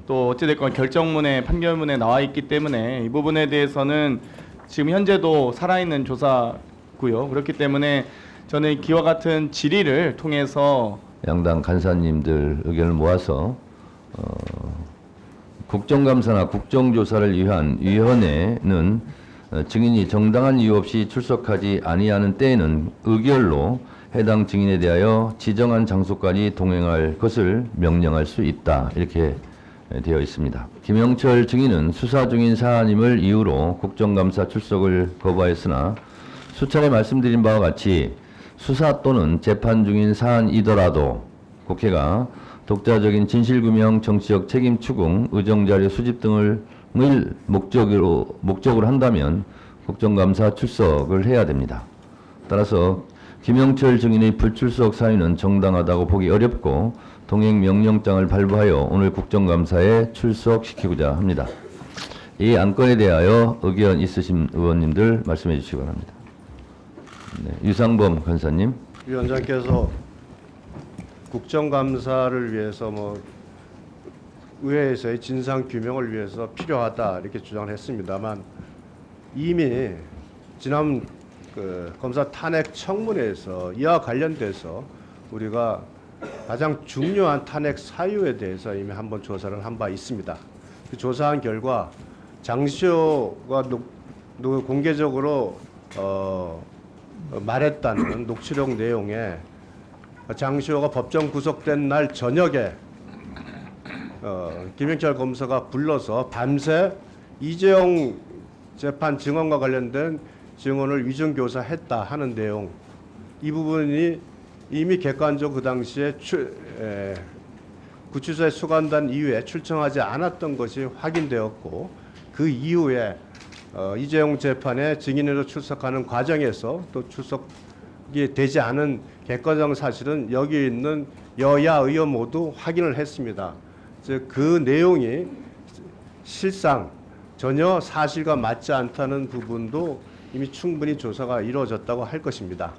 또 어찌됐건 결정문에 판결문에 나와 있기 때문에 이 부분에 대해서는 지금 현재도 살아있는 조사고요. 그렇기 때문에 저는 기와 같은 질의를 통해서 양당 간사님들 의견을 모아서 국정감사나 국정조사를 위한 위원회는 증인이 정당한 이유 없이 출석하지 아니하는 때에는 의결로 해당 증인에 대하여 지정한 장소까지 동행할 것을 명령할 수 있다. 이렇게 되어 있습니다. 김영철 증인은 수사 중인 사안임을 이유로 국정감사 출석을 거부하였으나 수차례 말씀드린 바와 같이 수사 또는 재판 중인 사안이더라도 국회가 독자적인 진실규명, 정치적 책임 추궁, 의정자료 수집 등을 목적으로 한다면 국정감사 출석을 해야 됩니다. 따라서 김영철 증인의 불출석 사유는 정당하다고 보기 어렵고 동행 명령장을 발부하여 오늘 국정감사에 출석시키고자 합니다. 이 안건에 대하여 의견 있으신 의원님들 말씀해 주시기 바랍니다. 네, 유상범 간사님. 위원장께서 국정감사를 위해서 의회에서의 진상 규명을 위해서 필요하다 이렇게 주장을 했습니다만 이미 지난 검사 탄핵 청문회에서 이와 관련돼서 우리가 가장 중요한 탄핵 사유에 대해서 이미 한번 조사를 한 바 있습니다. 그 조사한 결과 장시호가 공개적으로 말했다는 녹취록 내용에 장시호가 법정 구속된 날 저녁에 김영철 검사가 불러서 밤새 이재용 재판 증언과 관련된 증언을 위증교사했다 하는 내용, 이 부분이 이미 객관적으로 그 당시에 구치소에 수감된 이후에 출정하지 않았던 것이 확인되었고, 그 이후에 이재용 재판에 증인으로 출석하는 과정에서 또 출석이 되지 않은 객관적 사실은 여기 있는 여야 의원 모두 확인을 했습니다. 즉 그 내용이 실상 전혀 사실과 맞지 않다는 부분도 이미 충분히 조사가 이루어졌다고 할 것입니다.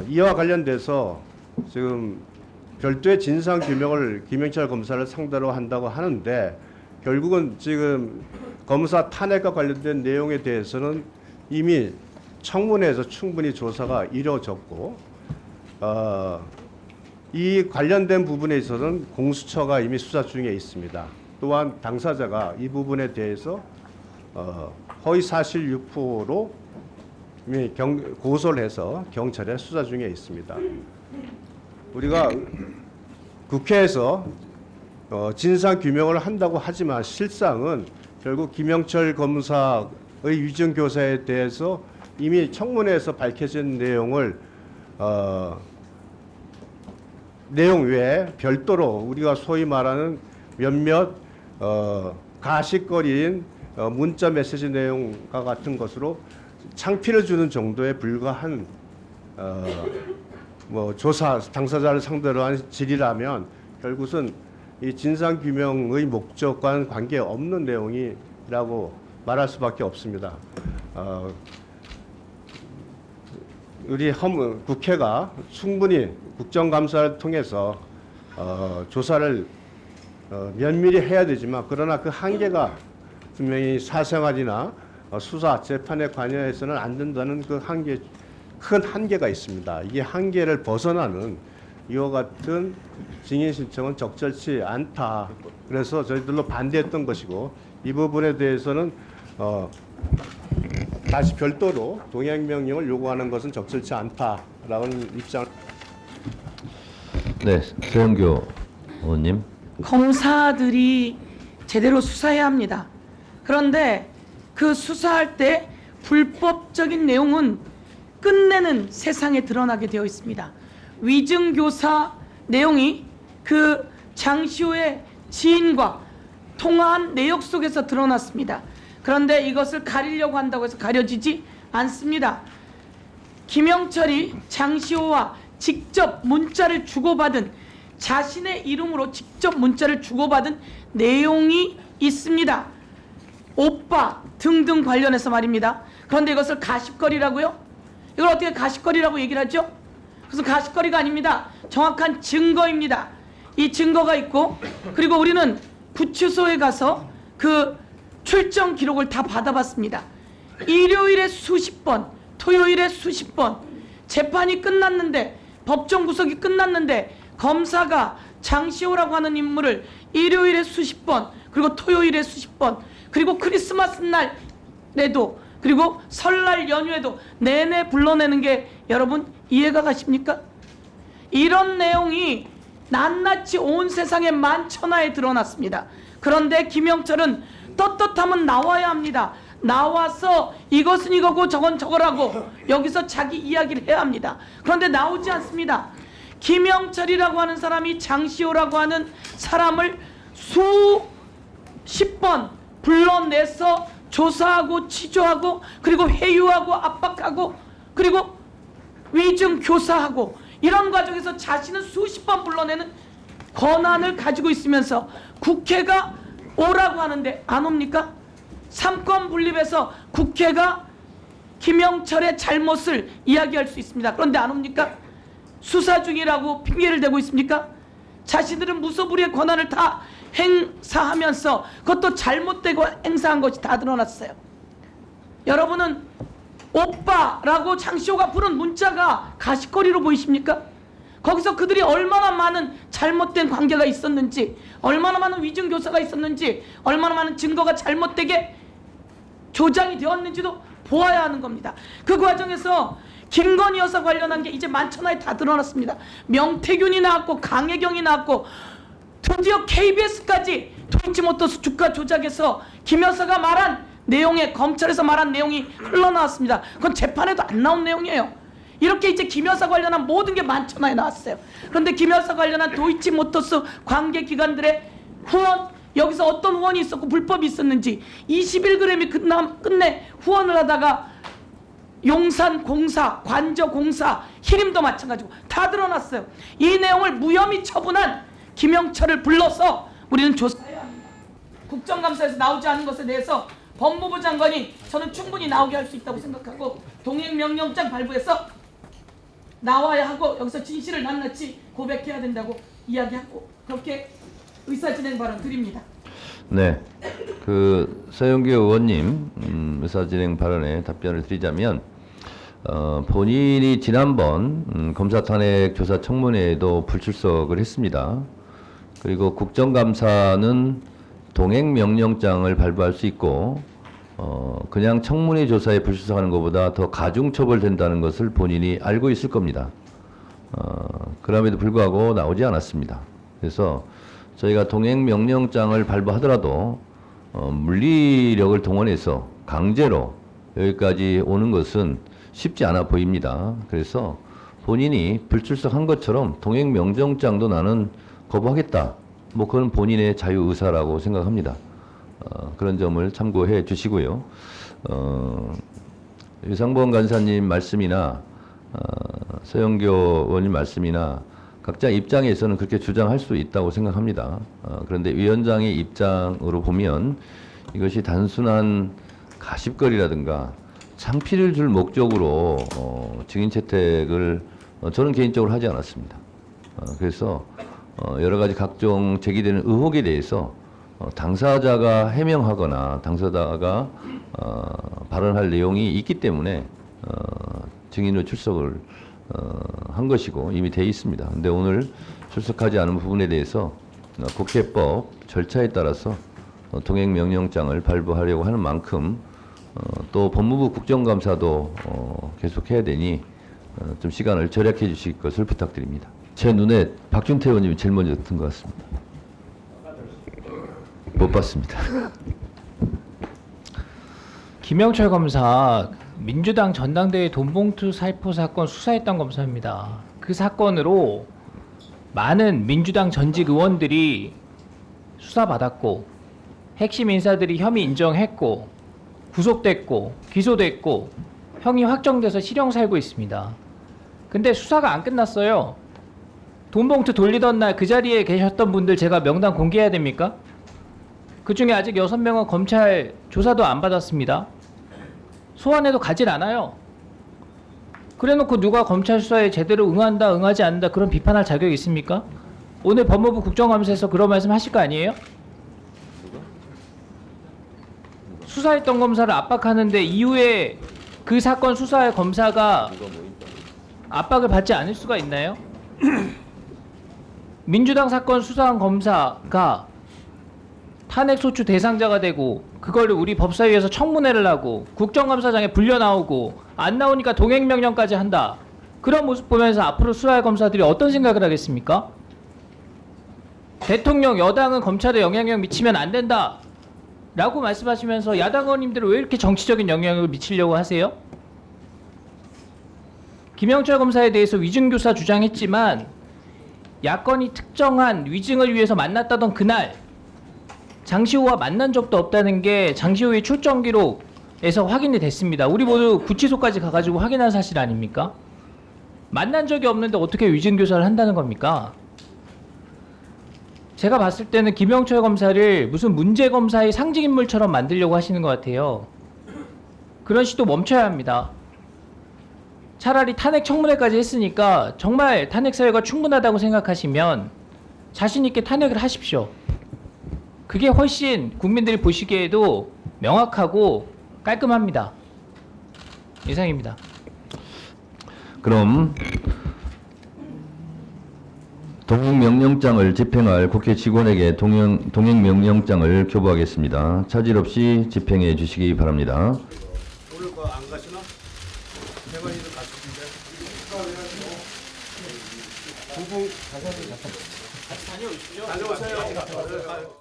이와 관련돼서 지금 별도의 진상 규명을 김영철 검사를 상대로 한다고 하는데, 결국은 지금 검사 탄핵과 관련된 내용에 대해서는 이미 청문회에서 충분히 조사가 이루어졌고, 이 관련된 부분에 있어서는 공수처가 이미 수사 중에 있습니다. 또한 당사자가 이 부분에 대해서 허위사실 유포로 이미 고소를 해서 경찰에 수사 중에 있습니다. 우리가 국회에서 진상 규명을 한다고 하지만 실상은 결국 김영철 검사의 위증교사에 대해서 이미 청문회에서 밝혀진 내용을 내용 외에 별도로 우리가 소위 말하는 몇몇 가십거리인 문자 메시지 내용과 같은 것으로 창피를 주는 정도에 불과한 조사 당사자를 상대로 한 질의라면 결국은 이 진상 규명의 목적과는 관계 없는 내용이라고 말할 수밖에 없습니다. 우리 국회가 충분히 국정감사를 통해서 조사를 면밀히 해야 되지만, 그러나 그 한계가 분명히 사생활이나 수사, 재판에 관여해서는 안 된다는 그 큰 한계가 있습니다. 이 한계를 벗어나는 이와 같은 증인 신청은 적절치 않다. 그래서 저희들로 반대했던 것이고, 이 부분에 대해서는 다시 별도로 동행 명령을 요구하는 것은 적절치 않다라는 입장을. 네, 최영교 의원님. 검사들이 제대로 수사해야 합니다. 그런데 그 수사할 때 불법적인 내용은 끝내는 세상에 드러나게 되어 있습니다. 위증교사 내용이 그 장시호의 지인과 통화한 내역 속에서 드러났습니다. 그런데 이것을 가리려고 한다고 해서 가려지지 않습니다. 김영철이 장시호와 직접 문자를 주고받은, 자신의 이름으로 직접 문자를 주고받은 내용이 있습니다. 오빠 등등 관련해서 말입니다. 그런데 이것을 가십거리라고요? 이걸 어떻게 가십거리라고 얘기를 하죠? 그래서 가십거리가 아닙니다. 정확한 증거입니다. 이 증거가 있고, 그리고 우리는 구치소에 가서 그 출정 기록을 다 받아봤습니다. 일요일에 수십 번, 토요일에 수십 번, 재판이 끝났는데, 법정 구속이 끝났는데 검사가 장시호라고 하는 인물을 일요일에 수십 번, 그리고 토요일에 수십 번, 그리고 크리스마스 날에도, 그리고 설날 연휴에도 내내 불러내는 게 여러분 이해가 가십니까? 이런 내용이 낱낱이 온 세상에 만천하에 드러났습니다. 그런데 김영철은 떳떳하면 나와야 합니다. 나와서 이것은 이거고 저건 저거라고 여기서 자기 이야기를 해야 합니다. 그런데 나오지 않습니다. 김영철이라고 하는 사람이 장시호라고 하는 사람을 수십 번 불러내서 조사하고 취조하고, 그리고 회유하고 압박하고, 그리고 위증 교사하고, 이런 과정에서 자신은 수십 번 불러내는 권한을 가지고 있으면서 국회가 오라고 하는데 안 옵니까? 삼권 분립에서 국회가 김영철의 잘못을 이야기할 수 있습니다. 그런데 안 옵니까? 수사 중이라고 핑계를 대고 있습니까? 자신들은 무소불위의 권한을 다 행사하면서 그것도 잘못되고 행사한 것이 다 드러났어요. 여러분은 오빠라고 장시호가 부른 문자가 가시거리로 보이십니까? 거기서 그들이 얼마나 많은 잘못된 관계가 있었는지, 얼마나 많은 위증교사가 있었는지, 얼마나 많은 증거가 잘못되게 조장이 되었는지도 보아야 하는 겁니다. 그 과정에서 김건희 여사 관련한 게 이제 만천하에 다 드러났습니다. 명태균이 나왔고 강혜경이 나왔고, 드디어 KBS까지 도이치모터스 주가 조작에서 김 여사가 말한 내용에, 검찰에서 말한 내용이 흘러나왔습니다. 그건 재판에도 안 나온 내용이에요. 이렇게 이제 김 여사 관련한 모든 게 만천하에 나왔어요. 그런데 김 여사 관련한 도이치모터스 관계기관들의 후원, 여기서 어떤 후원이 있었고 불법이 있었는지, 21g이 끝내 후원을 하다가 용산공사, 관저공사, 히림도 마찬가지고 다 드러났어요. 이 내용을 무혐의 처분한 김영철을 불러서 우리는 조사해야 합니다. 국정감사에서 나오지 않은 것에 대해서 법무부 장관이 저는 충분히 나오게 할 수 있다고 생각하고, 동행명령장 발부해서 나와야 하고 여기서 진실을 낱낱이 고백해야 된다고 이야기하고, 그렇게 의사진행 발언 드립니다. 네, 그 서영교 의원님 의사진행 발언에 답변을 드리자면, 본인이 지난번 검사탄핵 조사 청문회에도 불출석을 했습니다. 그리고 국정감사는 동행명령장을 발부할 수 있고, 그냥 청문회 조사에 불출석하는 것보다 더 가중처벌된다는 것을 본인이 알고 있을 겁니다. 그럼에도 불구하고 나오지 않았습니다. 그래서 저희가 동행명령장을 발부하더라도 물리력을 동원해서 강제로 여기까지 오는 것은 쉽지 않아 보입니다. 그래서 본인이 불출석한 것처럼 동행명령장도 나는 거부하겠다, 뭐 그건 본인의 자유의사라고 생각합니다. 그런 점을 참고해 주시고요. 유상범 간사님 말씀이나 서영교 의원님 말씀이나 각자 입장에서는 그렇게 주장할 수 있다고 생각합니다. 그런데 위원장의 입장으로 보면 이것이 단순한 가십거리라든가 창피를 줄 목적으로 증인 채택을 저는 개인적으로 하지 않았습니다. 그래서 여러 가지 각종 제기되는 의혹에 대해서 당사자가 해명하거나 당사자가 발언할 내용이 있기 때문에 증인으로 출석을 한 것이고 이미 돼 있습니다. 근데 오늘 출석하지 않은 부분에 대해서 국회법 절차에 따라서 동행명령장을 발부하려고 하는 만큼 또 법무부 국정감사도 계속해야 되니 좀 시간을 절약해 주실 것을 부탁드립니다. 제 눈에 박준태 의원님이 제일 먼저 든 것 같습니다. 못 봤습니다. 김영철 검사 민주당 전당대회 돈봉투 살포 사건 수사했던 검사입니다. 그 사건으로 많은 민주당 전직 의원들이 수사받았고 핵심 인사들이 혐의 인정했고 구속됐고 기소됐고 형이 확정돼서 실형 살고 있습니다. 근데 수사가 안 끝났어요. 돈봉투 돌리던 날 그 자리에 계셨던 분들 제가 명단 공개해야 됩니까? 그 중에 아직 6명은 검찰 조사도 안 받았습니다. 소환해도 가질 않아요. 그래놓고 누가 검찰 수사에 제대로 응한다 응하지 않는다 그런 비판할 자격이 있습니까? 오늘 법무부 국정감사에서 그런 말씀 하실 거 아니에요? 수사했던 검사를 압박하는데 이후에 그 사건 수사의 검사가 압박을 받지 않을 수가 있나요? 민주당 사건 수사한 검사가 탄핵소추 대상자가 되고 그거를 우리 법사위에서 청문회를 하고 국정감사장에 불려 나오고 안 나오니까 동행명령까지 한다. 그런 모습 보면서 앞으로 수사할 검사들이 어떤 생각을 하겠습니까? 대통령, 여당은 검찰에 영향력 미치면 안 된다 라고 말씀하시면서 야당 의원님들은 왜 이렇게 정치적인 영향을 미치려고 하세요? 김영철 검사에 대해서 위증교사 주장했지만 야권이 특정한 위증을 위해서 만났다던 그날 장시호와 만난 적도 없다는 게 장시호의 출정 기록에서 확인이 됐습니다. 우리 모두 구치소까지 가가지고 확인한 사실 아닙니까? 만난 적이 없는데 어떻게 위증교사를 한다는 겁니까? 제가 봤을 때는 김영철 검사를 무슨 문제검사의 상징인물처럼 만들려고 하시는 것 같아요. 그런 시도 멈춰야 합니다. 차라리 탄핵 청문회까지 했으니까 정말 탄핵 사유가 충분하다고 생각하시면 자신 있게 탄핵을 하십시오. 그게 훨씬 국민들이 보시기에도 명확하고 깔끔합니다. 이상입니다. 그럼 동행명령장을 집행할 국회 직원에게 동행명령장을 교부하겠습니다. 차질 없이 집행해 주시기 바랍니다. 오늘 안 가시나? 대관이도 가시는데. 두분 다녀오십시오. 다녀오세요.